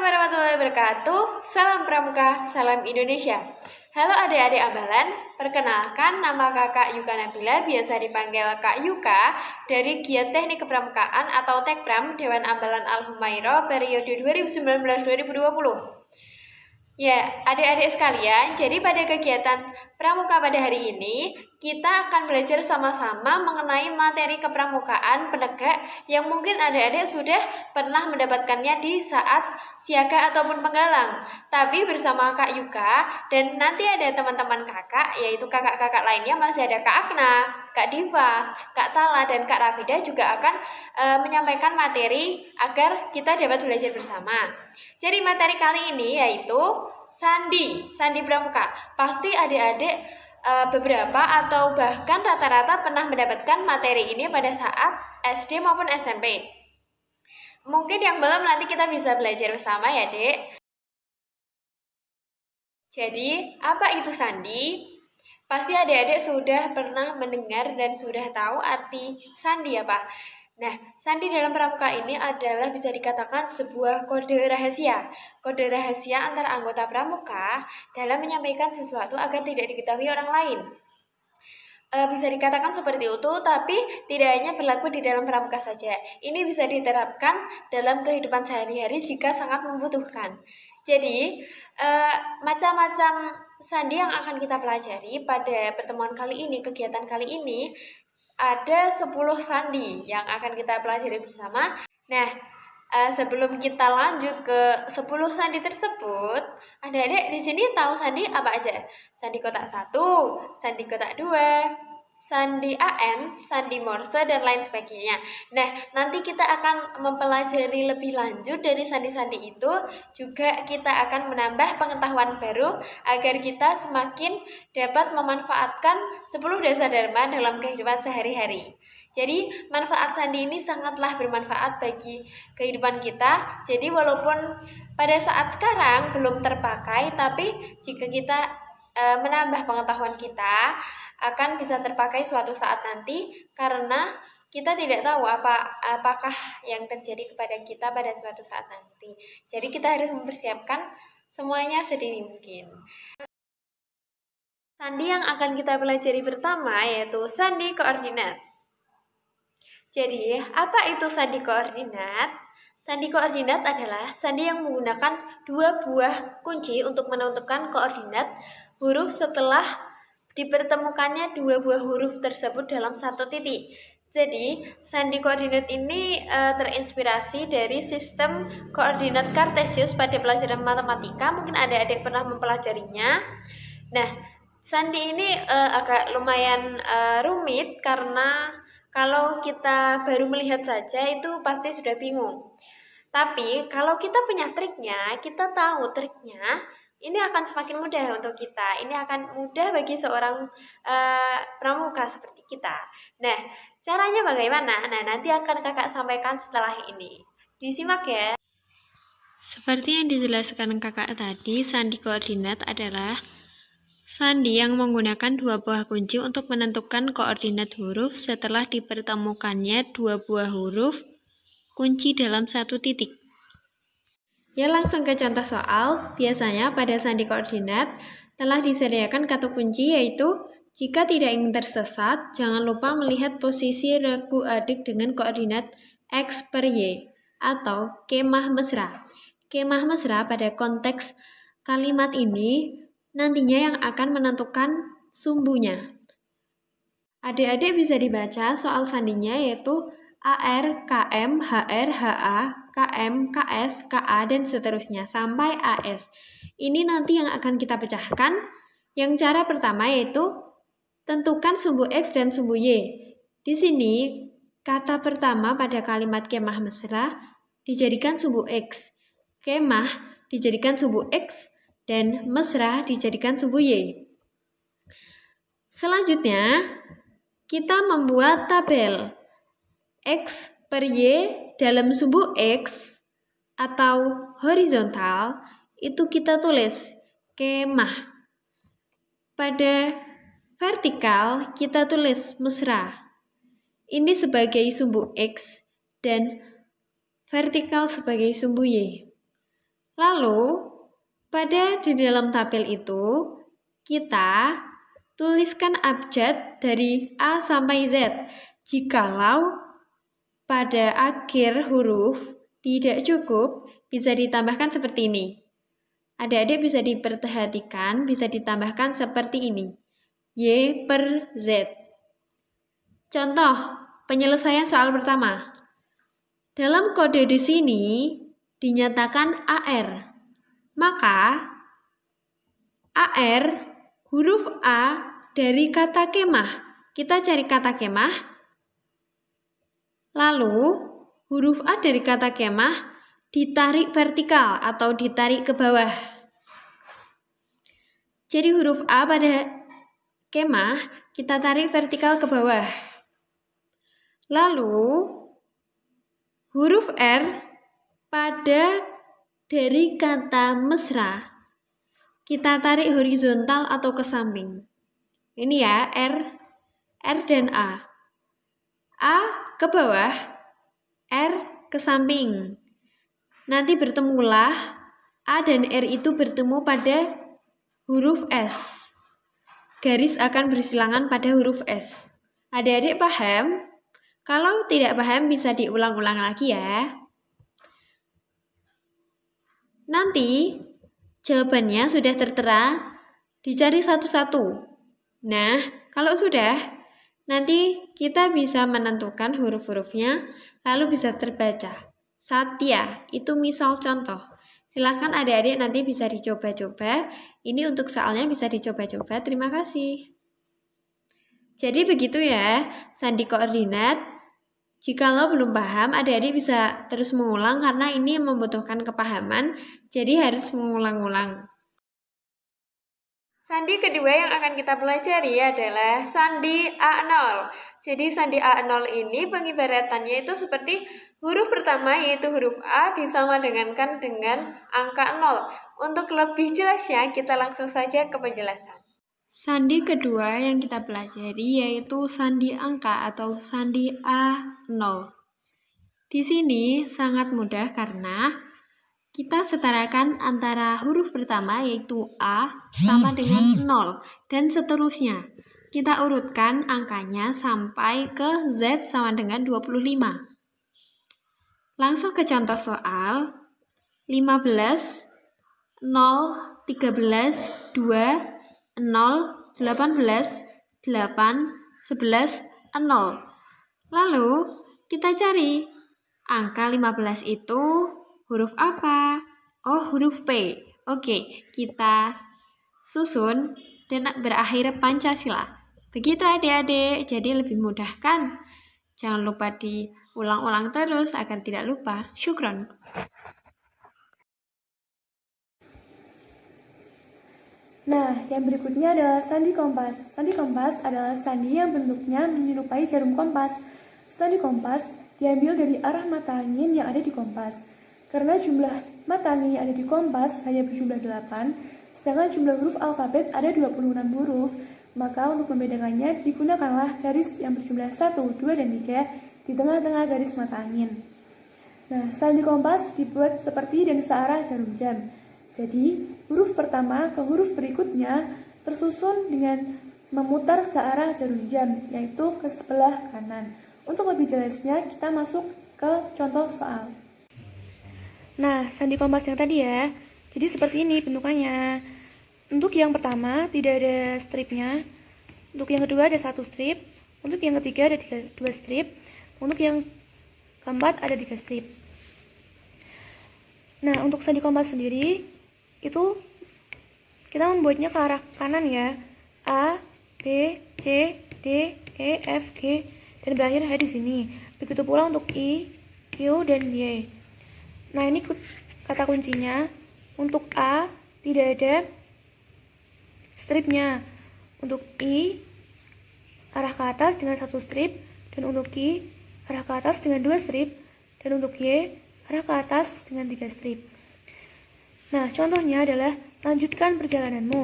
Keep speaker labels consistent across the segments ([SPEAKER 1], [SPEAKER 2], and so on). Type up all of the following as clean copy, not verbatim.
[SPEAKER 1] warahmatullahi wabarakatuh. Salam Pramuka, salam Indonesia. Halo adik-adik ambalan, perkenalkan nama kakak Yuka Nabila, biasa dipanggil Kak Yuka, dari Giat Teknik Kepramukaan atau Tekpram Dewan Ambalan Al-Humaira periode 2019-2020. Ya, adik-adik sekalian, jadi pada kegiatan pramuka pada hari ini, kita akan belajar sama-sama mengenai materi kepramukaan penegak yang mungkin adik-adik sudah pernah mendapatkannya di saat siaga ataupun penggalang. Tapi bersama Kak Yuka, dan nanti ada teman-teman kakak, yaitu kakak-kakak lainnya, masih ada Kak Akna, Kak Diva, Kak Tala, dan Kak Rafida juga akan menyampaikan materi agar kita dapat belajar bersama. Jadi materi kali ini yaitu sandi pramuka. Pasti adik-adik beberapa atau bahkan rata-rata pernah mendapatkan materi ini pada saat SD maupun SMP. Mungkin yang belum nanti kita bisa belajar bersama ya, Dek. Jadi, apa itu sandi? Pasti adik-adik sudah pernah mendengar dan sudah tahu arti sandi apa. Nah, sandi dalam pramuka ini adalah bisa dikatakan sebuah kode rahasia. Kode rahasia antara anggota pramuka dalam menyampaikan sesuatu agar tidak diketahui orang lain. Bisa dikatakan seperti itu, tapi tidak hanya berlaku di dalam pramuka saja. Ini bisa diterapkan dalam kehidupan sehari-hari jika sangat membutuhkan. Jadi, macam-macam sandi yang akan kita pelajari pada pertemuan kali ini, kegiatan kali ini, ada 10 sandi yang akan kita pelajari bersama. Nah, sebelum kita lanjut ke 10 sandi tersebut, adik-adik di sini tahu sandi apa aja? Sandi kotak 1, sandi kotak 2, sandi AN, sandi Morse, dan lain sebagainya. Nah, nanti kita akan mempelajari lebih lanjut dari sandi-sandi itu. Juga kita akan menambah pengetahuan baru agar kita semakin dapat memanfaatkan 10 dasar dharma dalam kehidupan sehari-hari. Jadi, manfaat sandi ini sangatlah bermanfaat bagi kehidupan kita. Jadi, walaupun pada saat sekarang belum terpakai, tapi jika kita menambah pengetahuan kita, akan bisa terpakai suatu saat nanti, karena kita tidak tahu apakah yang terjadi kepada kita pada suatu saat nanti. Jadi kita harus mempersiapkan semuanya sedini mungkin. Sandi yang akan kita pelajari pertama yaitu sandi koordinat. Jadi, apa itu sandi koordinat? Sandi koordinat adalah sandi yang menggunakan dua buah kunci untuk menentukan koordinat huruf setelah dipertemukannya dua buah huruf tersebut dalam satu titik. Jadi, sandi koordinat ini terinspirasi dari sistem koordinat Kartesius pada pelajaran matematika. Mungkin adik-adik pernah mempelajarinya. Nah, sandi ini agak lumayan rumit karena kalau kita baru melihat saja itu pasti sudah bingung. Tapi kalau kita punya triknya, kita tahu triknya, ini akan semakin mudah untuk kita. Ini akan mudah bagi seorang pramuka seperti kita. Nah, caranya bagaimana? Nah, nanti akan kakak sampaikan setelah ini. Disimak ya.
[SPEAKER 2] Seperti yang dijelaskan kakak tadi, sandi koordinat adalah sandi yang menggunakan dua buah kunci untuk menentukan koordinat huruf setelah dipertemukannya dua buah huruf kunci dalam satu titik.
[SPEAKER 1] Ya, langsung ke contoh soal. Biasanya pada sandi koordinat telah disediakan kata kunci, yaitu jika tidak ingin tersesat, jangan lupa melihat posisi regu adik dengan koordinat X per Y atau kemah mesra. Kemah mesra pada konteks kalimat ini nantinya yang akan menentukan sumbunya. Adik-adik bisa dibaca soal sandinya yaitu AR, KM, HR, HA, KM, KS, KA, dan seterusnya sampai AS. Ini nanti yang akan kita pecahkan. Yang cara pertama yaitu tentukan sumbu X dan sumbu Y. Di sini kata pertama pada kalimat kemah mesra dijadikan sumbu X. Kemah dijadikan sumbu X dan mesra dijadikan sumbu Y. Selanjutnya kita membuat tabel X per Y dalam sumbu X atau horizontal itu kita tulis kemah. Pada vertikal kita tulis mesra. Ini sebagai sumbu X dan vertikal sebagai sumbu Y.
[SPEAKER 2] Lalu, di dalam tabel itu, kita tuliskan abjad dari A sampai Z. Jikalau pada akhir huruf tidak cukup, bisa ditambahkan seperti ini. Adik-adik bisa diperhatikan, bisa ditambahkan seperti ini. Y per Z. Contoh, penyelesaian soal pertama. Dalam kode di sini dinyatakan AR. Maka, AR huruf A dari kata kemah. Kita cari kata kemah. Lalu, huruf A dari kata kemah ditarik vertikal atau ditarik ke bawah. Jadi huruf A pada kemah kita tarik vertikal ke bawah. Lalu, huruf R pada dari kata mesra kita tarik horizontal atau ke samping. Ini ya, R dan A. A ke bawah, R ke samping. Nanti bertemulah A dan R itu bertemu pada huruf S. Garis akan bersilangan pada huruf S. Adik-adik paham? Kalau tidak paham bisa diulang-ulang lagi ya. Nanti jawabannya sudah tertera, dicari satu-satu. Nah, kalau sudah, nanti kita bisa menentukan huruf-hurufnya, lalu bisa terbaca. Satya, itu misal contoh. Silakan adik-adik nanti bisa dicoba-coba. Ini untuk soalnya bisa dicoba-coba. Terima kasih. Jadi begitu ya, sandi koordinat. Jikalau belum paham, adik-adik bisa terus mengulang karena ini membutuhkan kepahaman, jadi harus mengulang-ulang.
[SPEAKER 1] Sandi kedua yang akan kita pelajari adalah sandi A0. Jadi sandi A0 ini pengibaratannya itu seperti huruf pertama yaitu huruf A disamadengankan dengan angka 0. Untuk lebih jelasnya kita langsung saja ke penjelasan.
[SPEAKER 2] Sandi kedua yang kita pelajari yaitu sandi angka atau sandi A0. Di sini sangat mudah karena kita setarakan antara huruf pertama yaitu A sama dengan 0 dan seterusnya. Kita urutkan angkanya sampai ke Z sama dengan 25. Langsung ke contoh soal. 15, 0, 13, 2, 0, 18, 8, 11, 0. Lalu kita cari angka 15 itu huruf apa? Oh, huruf P. Oke, kita susun dan berakhir Pancasila. Begitu adik-adik, jadi lebih mudah kan? Jangan lupa diulang-ulang terus agar tidak lupa. Syukron.
[SPEAKER 3] Nah, yang berikutnya adalah sandi kompas. Sandi kompas adalah sandi yang bentuknya menyerupai jarum kompas. Sandi kompas diambil dari arah mata angin yang ada di kompas. Karena jumlah mata angin yang ada di kompas hanya berjumlah 8, sedangkan jumlah huruf alfabet ada 26 huruf, maka untuk membedakannya digunakanlah garis yang berjumlah 1, 2, dan 3 di tengah-tengah garis mata angin. Nah, sandi kompas dibuat seperti dan searah jarum jam. Jadi, huruf pertama ke huruf berikutnya tersusun dengan memutar searah jarum jam, yaitu ke sebelah kanan. Untuk lebih jelasnya, kita masuk ke contoh soal. Nah, sandi kompas yang tadi ya, jadi seperti ini bentukannya. Untuk yang pertama tidak ada stripnya, untuk yang kedua ada 1 strip, untuk yang ketiga ada 2 strip, untuk yang keempat ada 3 strip. Nah, untuk sandi kompas sendiri itu kita membuatnya ke arah kanan ya, A, B, C, D, E, F, G, dan berakhir H di sini. Begitu pula untuk I, Q, dan Y. Nah, ini kata kuncinya. Untuk A tidak ada stripnya. Untuk I arah ke atas dengan 1 strip, dan untuk Q arah ke atas dengan 2 strip, dan untuk Y arah ke atas dengan 3 strip. Nah, contohnya adalah lanjutkan perjalananmu.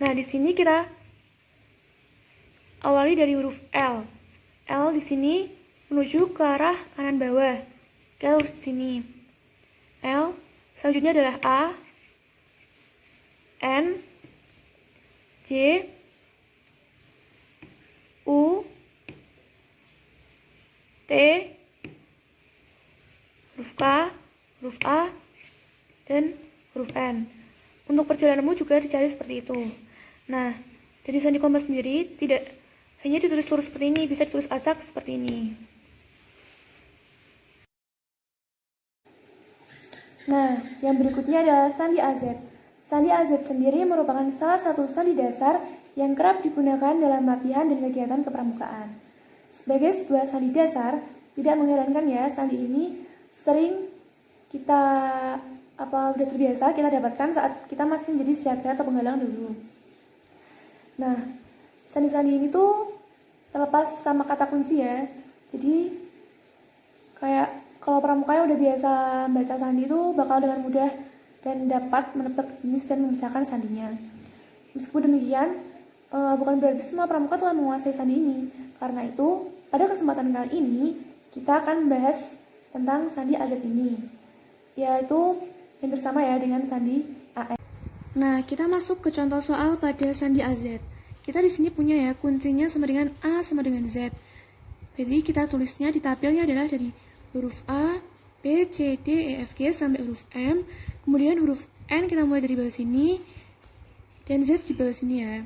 [SPEAKER 3] Nah, di sini kita awali dari huruf L. L di sini menuju ke arah kanan bawah. Kita lurus di sini. L, selanjutnya adalah A, N, J, U, T, huruf K, huruf A, dan huruf N. Untuk perjalananmu juga dicari seperti itu. Nah, dari sandi kompas sendiri tidak hanya ditulis lurus seperti ini, bisa ditulis acak seperti ini. Nah, yang berikutnya adalah sandi AZ. Sandi AZ sendiri merupakan salah satu sandi dasar yang kerap digunakan dalam latihan dan kegiatan kepramukaan. Sebagai sebuah sandi dasar, tidak mengherankan ya, sandi ini sering kita udah terbiasa kita dapatkan saat kita masih menjadi siaga atau penggalang dulu. Nah, sandi-sandi ini tuh terlepas sama kata kunci ya. Jadi kayak kalau pramukanya udah biasa baca sandi itu bakal dengan mudah dan dapat menebak jenis dan memecahkan sandinya. Meskipun demikian, bukan berarti semua pramuka telah menguasai sandi ini. Karena itu, pada kesempatan kali ini kita akan membahas tentang sandi AZ ini, yaitu yang bersama ya dengan sandi AN. Nah, kita masuk ke contoh soal pada sandi AZ. Kita di sini punya ya kuncinya sama dengan A sama dengan Z. Jadi kita tulisnya di tabelnya adalah dari huruf A, B, C, D, E, F, G sampai huruf M. Kemudian huruf N kita mulai dari bawah sini dan Z di bawah sini ya.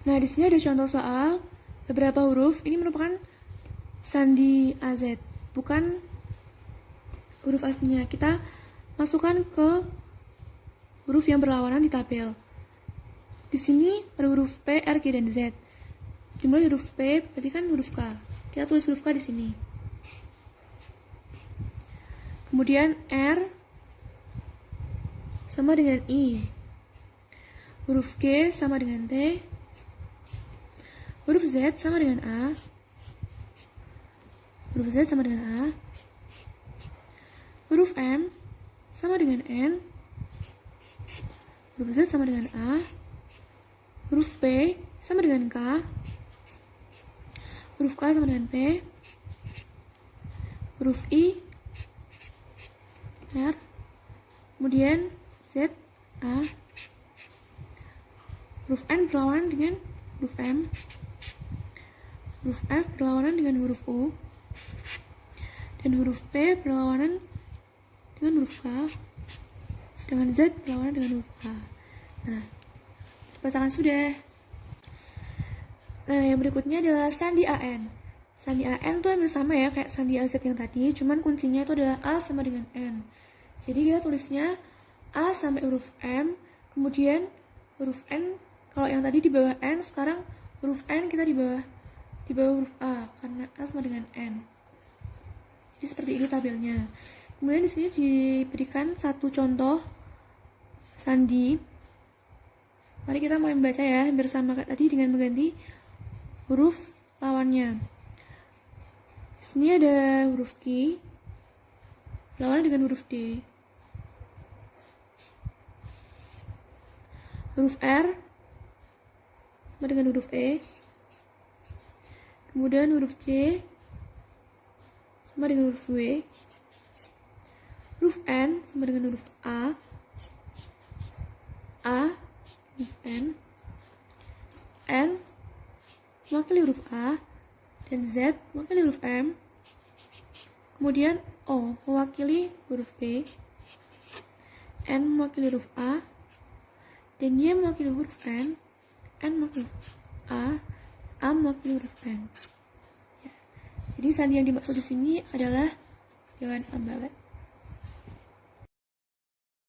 [SPEAKER 3] Nah, di sini ada contoh soal beberapa huruf. Ini merupakan sandi AZ, bukan huruf aslinya. Kita masukkan ke huruf yang berlawanan di tabel. Di sini ada huruf P, R, G, dan Z. Dimulai huruf P, berarti kan huruf K. Kita tulis huruf K di sini. Kemudian R sama dengan I. Huruf G sama dengan T. Huruf Z sama dengan A. Huruf Z sama dengan A. Huruf M sama dengan N. Huruf Z sama dengan A. Huruf P sama dengan K. Huruf K sama dengan P. Huruf I, R, kemudian Z, A. Huruf N berlawanan dengan huruf M. Huruf F berlawanan dengan huruf U. Dan huruf P berlawanan dengan huruf K. Sedangkan Z berlawanan dengan huruf A. Nah, bacakan sudah. Nah, yang berikutnya adalah sandi AN. Sandi AN itu hampir sama ya kayak sandi AZ yang tadi, cuman kuncinya itu adalah A sama dengan N. Jadi kita tulisnya A sampai huruf M, kemudian huruf N. Kalau yang tadi di bawah N, sekarang huruf N kita di bawah huruf A karena A sama dengan N. Jadi seperti ini tabelnya. Kemudian di sini diberikan satu contoh sandi. Mari kita mulai membaca ya, hampir sama kayak tadi dengan mengganti huruf lawannya. Di sini ada huruf Q, lawannya dengan huruf D. Huruf R sama dengan huruf E. Kemudian huruf C sama dengan huruf W. Huruf N sama dengan huruf A. Huruf N mewakili huruf A, dan Z mewakili huruf M. Kemudian O mewakili huruf B, N mewakili huruf A, dan Y mewakili huruf N mewakili huruf A mewakili huruf N. Ya. Jadi sandi yang dimaksud di sini adalah Dewan Ambalat.